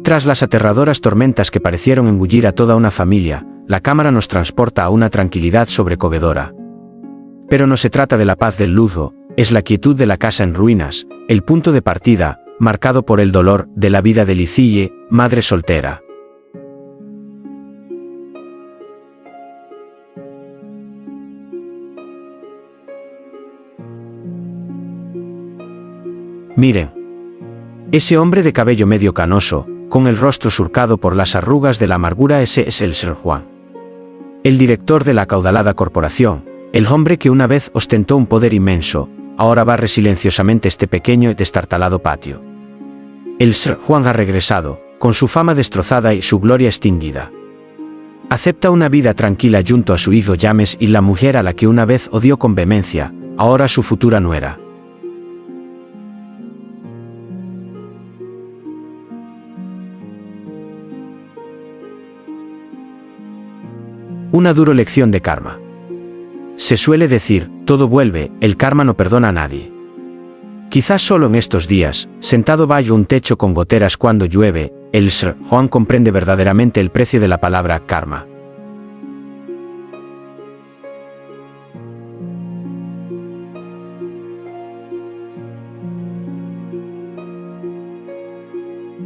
Tras las aterradoras tormentas que parecieron engullir a toda una familia, la cámara nos transporta a una tranquilidad sobrecogedora. Pero no se trata de la paz del lujo, es la quietud de la casa en ruinas, el punto de partida, marcado por el dolor de la vida de Licie, madre soltera. Miren. Ese hombre de cabello medio canoso, con el rostro surcado por las arrugas de la amargura, ese es el Sr. Juan. El director de la acaudalada corporación, el hombre que una vez ostentó un poder inmenso, ahora barre silenciosamente este pequeño y destartalado patio. El Sr. Juan ha regresado, con su fama destrozada y su gloria extinguida. Acepta una vida tranquila junto a su hijo James y la mujer a la que una vez odió con vehemencia, ahora su futura nuera. Una dura lección de karma. Se suele decir, todo vuelve, el karma no perdona a nadie. Quizás solo en estos días, sentado bajo un techo con goteras cuando llueve, el Sr. Juan comprende verdaderamente el precio de la palabra karma.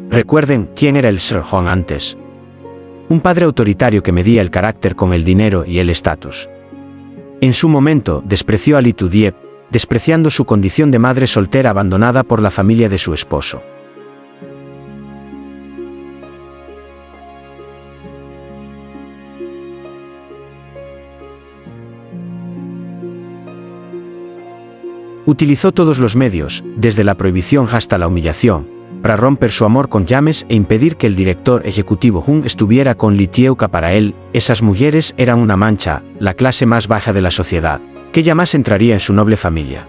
Recuerden quién era el Sr. Juan antes. Un padre autoritario que medía el carácter con el dinero y el estatus. En su momento, despreció a Litu-Diep, despreciando su condición de madre soltera abandonada por la familia de su esposo. Utilizó todos los medios, desde la prohibición hasta la humillación, para romper su amor con James e impedir que el director ejecutivo Jung estuviera con Lithieuka. Para él, esas mujeres eran una mancha, la clase más baja de la sociedad, que jamás entraría en su noble familia.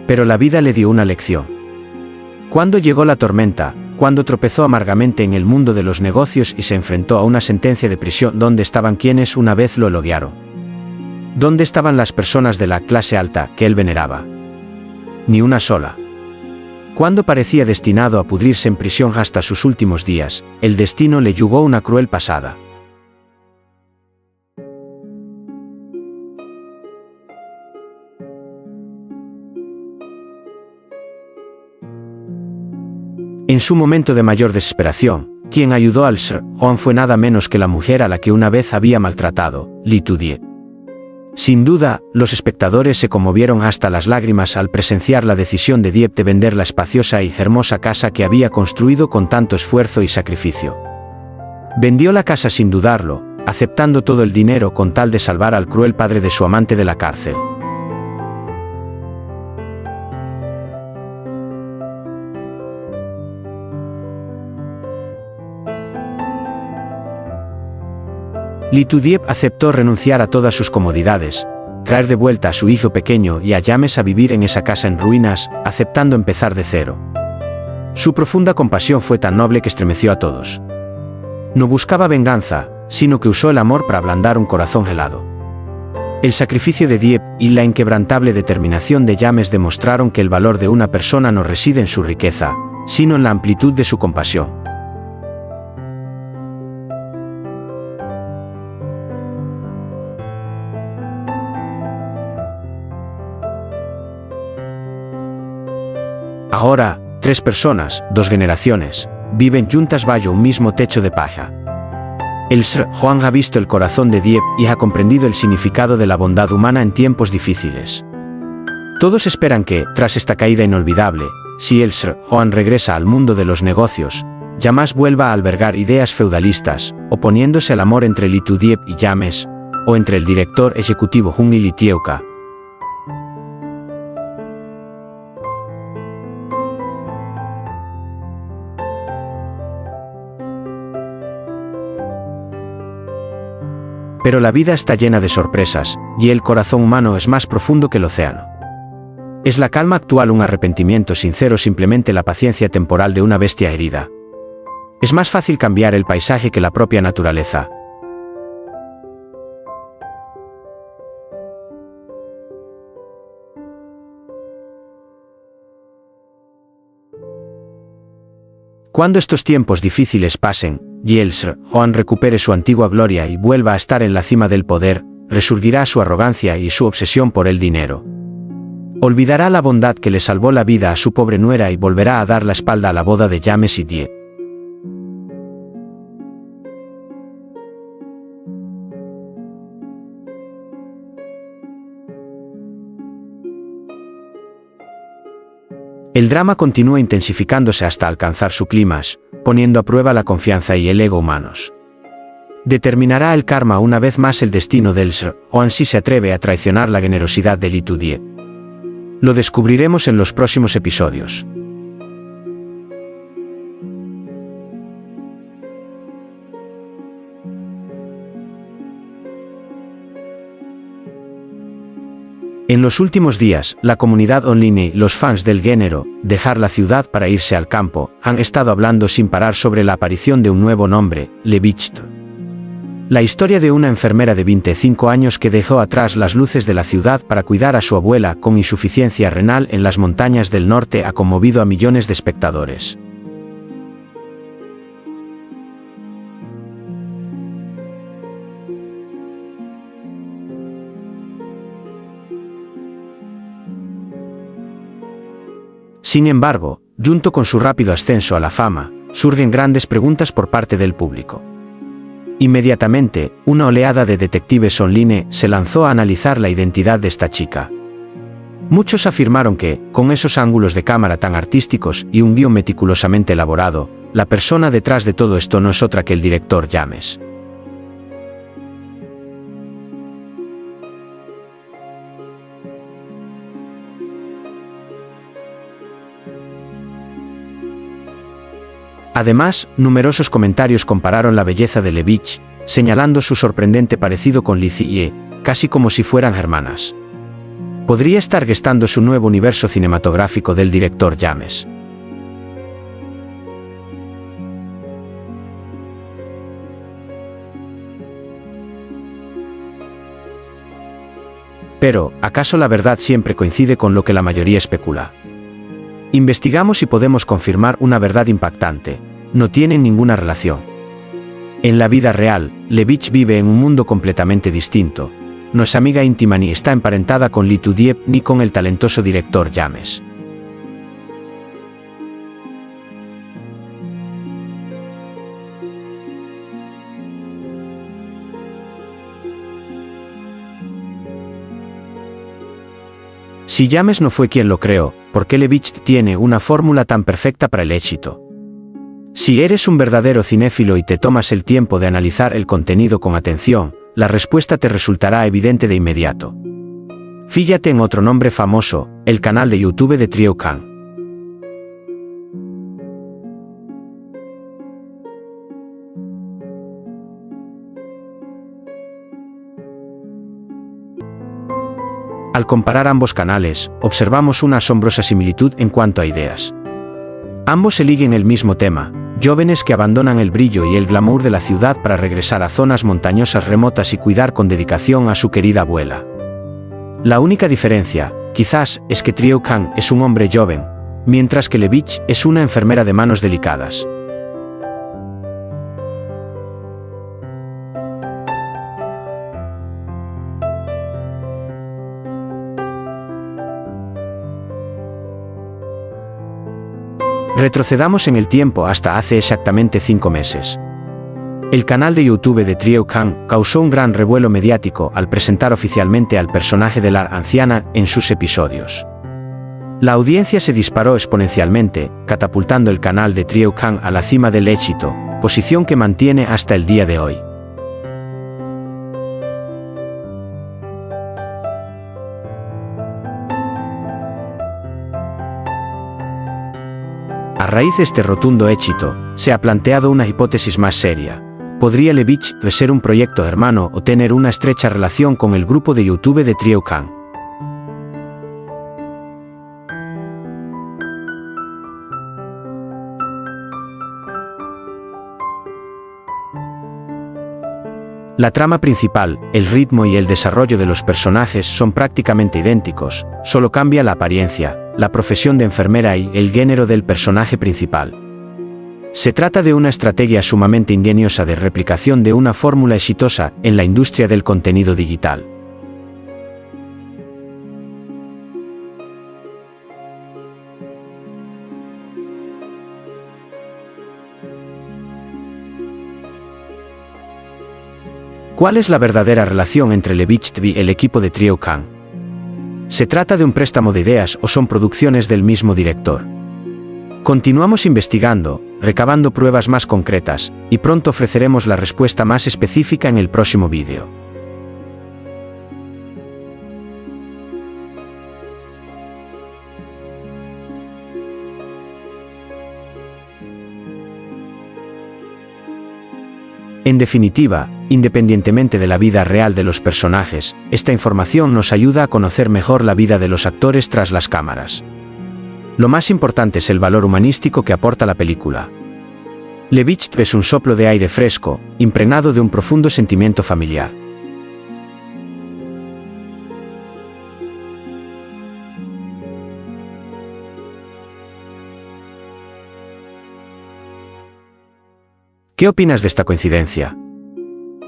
Pero la vida le dio una lección. Cuando llegó la tormenta, cuando tropezó amargamente en el mundo de los negocios y se enfrentó a una sentencia de prisión, ¿dónde estaban quienes una vez lo elogiaron? ¿Dónde estaban las personas de la clase alta que él veneraba? Ni una sola. Cuando parecía destinado a pudrirse en prisión hasta sus últimos días, el destino le yugó una cruel pasada. En su momento de mayor desesperación, quien ayudó al Sr. Juan fue nada menos que la mujer a la que una vez había maltratado, Litu-Diep. Sin duda, los espectadores se conmovieron hasta las lágrimas al presenciar la decisión de Diep de vender la espaciosa y hermosa casa que había construido con tanto esfuerzo y sacrificio. Vendió la casa sin dudarlo, aceptando todo el dinero con tal de salvar al cruel padre de su amante de la cárcel. Litu-Diep aceptó renunciar a todas sus comodidades, traer de vuelta a su hijo pequeño y a James a vivir en esa casa en ruinas, aceptando empezar de cero. Su profunda compasión fue tan noble que estremeció a todos. No buscaba venganza, sino que usó el amor para ablandar un corazón helado. El sacrificio de Diep y la inquebrantable determinación de James demostraron que el valor de una persona no reside en su riqueza, sino en la amplitud de su compasión. Ahora, 3 personas, 2 generaciones, viven juntas bajo un mismo techo de paja. El Sr. Juan ha visto el corazón de Diep y ha comprendido el significado de la bondad humana en tiempos difíciles. Todos esperan que, tras esta caída inolvidable, si el Sr. Juan regresa al mundo de los negocios, jamás vuelva a albergar ideas feudalistas, oponiéndose al amor entre Litu-Diep y James, o entre el director ejecutivo Jung y Lithieuka. Pero la vida está llena de sorpresas, y el corazón humano es más profundo que el océano. ¿Es la calma actual un arrepentimiento sincero o simplemente la paciencia temporal de una bestia herida? Es más fácil cambiar el paisaje que la propia naturaleza. Cuando estos tiempos difíciles pasen, y el Sr. Juan recupere su antigua gloria y vuelva a estar en la cima del poder, resurgirá su arrogancia y su obsesión por el dinero. Olvidará la bondad que le salvó la vida a su pobre nuera y volverá a dar la espalda a la boda de James y Die. El drama continúa intensificándose hasta alcanzar su clímax, poniendo a prueba la confianza y el ego humanos. Determinará el karma una vez más el destino del Sr. Juan si se atreve a traicionar la generosidad de Lee Tu-die. Lo descubriremos en los próximos episodios. En los últimos días, la comunidad online y los fans del género, dejar la ciudad para irse al campo, han estado hablando sin parar sobre la aparición de un nuevo nombre, Levicht. La historia de una enfermera de 25 años que dejó atrás las luces de la ciudad para cuidar a su abuela con insuficiencia renal en las montañas del norte ha conmovido a millones de espectadores. Sin embargo, junto con su rápido ascenso a la fama, surgen grandes preguntas por parte del público. Inmediatamente, una oleada de detectives online se lanzó a analizar la identidad de esta chica. Muchos afirmaron que, con esos ángulos de cámara tan artísticos y un guión meticulosamente elaborado, la persona detrás de todo esto no es otra que el director James. Además, numerosos comentarios compararon la belleza de Levicht, señalando su sorprendente parecido con Lee Tu-die, casi como si fueran hermanas. ¿Podría estar gestando su nuevo universo cinematográfico del director James? Pero, ¿acaso la verdad siempre coincide con lo que la mayoría especula? Investigamos y podemos confirmar una verdad impactante: no tienen ninguna relación. En la vida real, Levicht vive en un mundo completamente distinto. No es amiga íntima ni está emparentada con Lee Tu-die ni con el talentoso director James. Si James no fue quien lo creó, ¿por qué Levicht tiene una fórmula tan perfecta para el éxito? Si eres un verdadero cinéfilo y te tomas el tiempo de analizar el contenido con atención, la respuesta te resultará evidente de inmediato. Fíjate en otro nombre famoso, el canal de YouTube de Trio Khan. Al comparar ambos canales, observamos una asombrosa similitud en cuanto a ideas. Ambos eligen el mismo tema: jóvenes que abandonan el brillo y el glamour de la ciudad para regresar a zonas montañosas remotas y cuidar con dedicación a su querida abuela. La única diferencia, quizás, es que Trio Khan es un hombre joven, mientras que Levicht es una enfermera de manos delicadas. Retrocedamos en el tiempo hasta hace exactamente 5 meses. El canal de YouTube de Trio Khan causó un gran revuelo mediático al presentar oficialmente al personaje de la anciana en sus episodios. La audiencia se disparó exponencialmente, catapultando el canal de Trio Khan a la cima del éxito, posición que mantiene hasta el día de hoy. A raíz de este rotundo éxito, se ha planteado una hipótesis más seria. ¿Podría Levicht ser un proyecto hermano o tener una estrecha relación con el grupo de YouTube de Trio Khan? La trama principal, el ritmo y el desarrollo de los personajes son prácticamente idénticos, solo cambia la apariencia, la profesión de enfermera y el género del personaje principal. Se trata de una estrategia sumamente ingeniosa de replicación de una fórmula exitosa en la industria del contenido digital. ¿Cuál es la verdadera relación entre Levitch y el equipo de Trio Khan? ¿Se trata de un préstamo de ideas o son producciones del mismo director? Continuamos investigando, recabando pruebas más concretas, y pronto ofreceremos la respuesta más específica en el próximo vídeo. En definitiva, independientemente de la vida real de los personajes, esta información nos ayuda a conocer mejor la vida de los actores tras las cámaras. Lo más importante es el valor humanístico que aporta la película. Levitch es un soplo de aire fresco, impregnado de un profundo sentimiento familiar. ¿Qué opinas de esta coincidencia?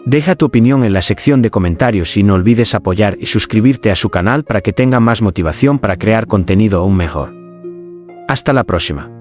Deja tu opinión en la sección de comentarios y no olvides apoyar y suscribirte a su canal para que tenga más motivación para crear contenido aún mejor. Hasta la próxima.